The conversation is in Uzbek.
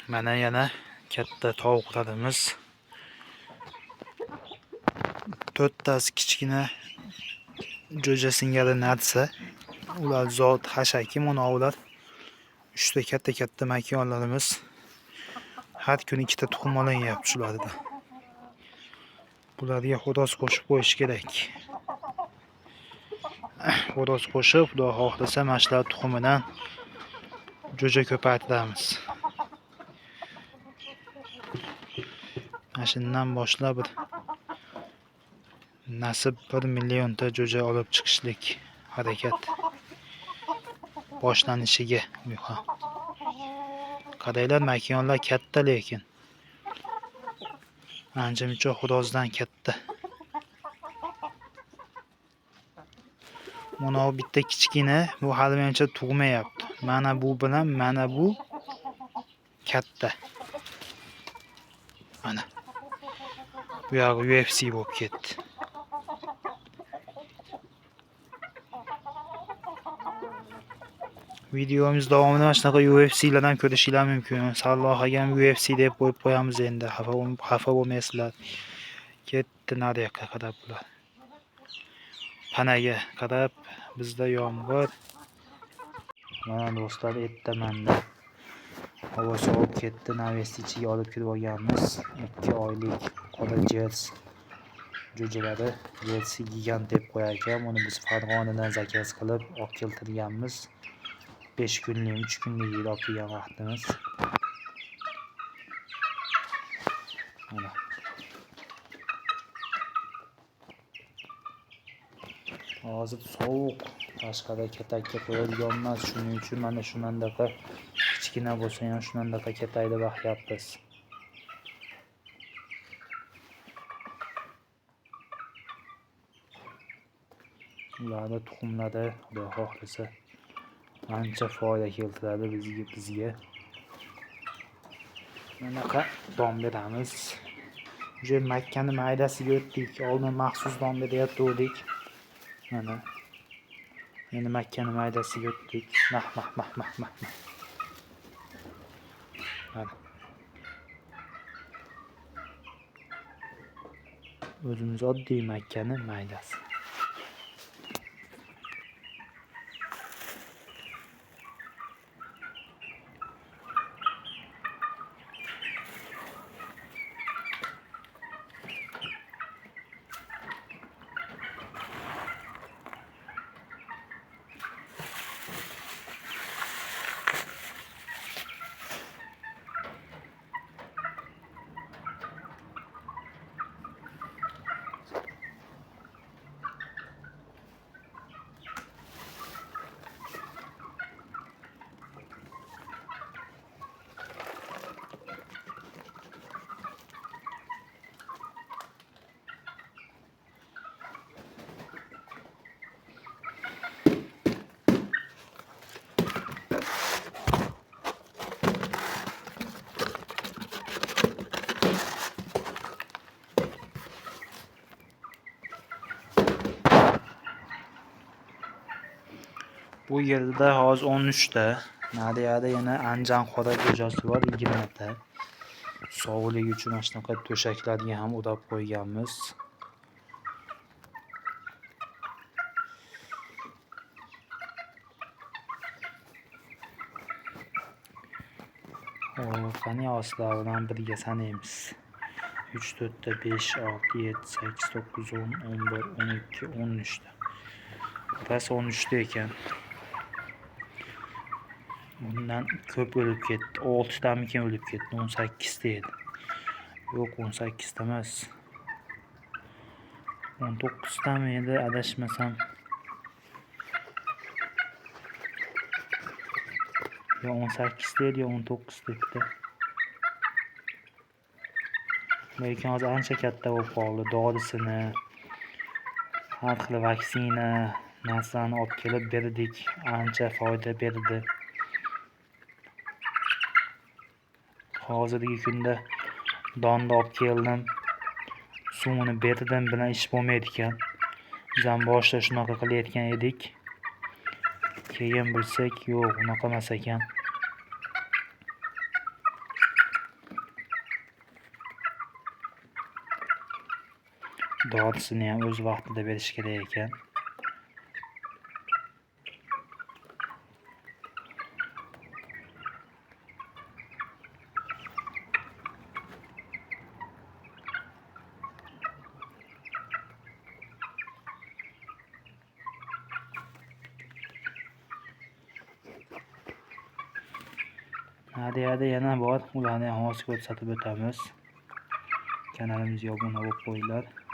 Mana yana katta tovuqlarimiz. 4 tasi kichkina jo'ja singari narsa. Ular zot hashaki, mana ular 3 ta katta makonlarimiz. Har kuni 2 ta tuxum olinyapti shulardan. Bularga xo'roz qo'shib qo'yish kerak. Xo'roz qo'shib, Xudo xohlasa, mana shular tuxumidan jo'ja ko'paytiramiz. Mana shundan boshlab nasib 1 million ta jo'ja olib chiqishlik harakat boshlanishiga. Qaranglar, makonlar katta, lekin ancha-muncha xo'rozdan katta. Mana bu bitta kichkina, bu hali menimcha tug'mayapti. Mana bu bilan mana bu katta. Mana bu yog'i UFC bo'lib ketdi. Videomiz davomida mana shunaqa UFC'lardan ko'rishinglar mumkin. Sallohaga ham UFC deb qo'yib qo'yamiz endi. Xafa bo'lmaysizlar. Ketdi nariyoqqa qarab bular. Panaga qarab bizda yomg'ir. Mana do'stlar, ertamanda havo sovib ketdi. Navesti ichiga olib kirib olganmiz. 2 oylik qora jers jo'jalari. Jersi gigant deb qo'yar ekan. Buni biz Farg'onadan zakaz qilib olib keltirganmiz. 5 kunlik, 3 kunlik yil olib kelgan vaqtimiz. Mana. Hozir sovuq, tashqarida katakka qo'yadigan emas, shuning uchun mana shunandaqa kichkina bo'lsa ham shunandaqa katayda baxyapmiz. Ularda tuxumlari Xudo xohlasa ancha foyda keltiradi bizga. Bunaqa don beramiz. Уже makkani maydasiga o'tdik. Oldin maxsus don berayotgandik. Mana. Endi makkani maydasiga o'tdik. Mah. Mana. O'zimiz oddiy makkani maydasi. Bu yerda hozir 13 ta. Nariyada yana anjan qora jo'jasi bor, 20 ta. Sovuqlik uchun mana shunaqa to'shaklarga ham o'rab qo'yganmiz. Qani oslar bilan birga sanaymiz. 3, 4 ta, 5, 6, 7, 8, 9, 10, 11, 12, 13 ta. Burasi 13 ta ekan. Bundan ko'p o'lib ketdi. 6 tamikin o'lib ketdi. 18 ta edi. Yo'q, 18 ta emas. 19 tami edi, adashmasam. Yo 18 ta edi, yo 19 ta edi. Lekin hozir ancha katta bo'lib qoldi. Dorisini, har xil vaksina narsani olib kelib berdik. Ancha foyda berdi. Hozirgi kunda donni olib keldim. Suvini berdim bilan ish bo'lmaydi ekan. Biz ham boshida shunaqa qilayotgan edik. Keyin bilsak, yo'q, unaqa emas ekan. Dorisini ham o'z vaqtida berish kerak ekan. Hadi yana bor. Ularni ham ko'rsatib o'tamiz. Kanalimizga obuna bo'lib qo'yinglar.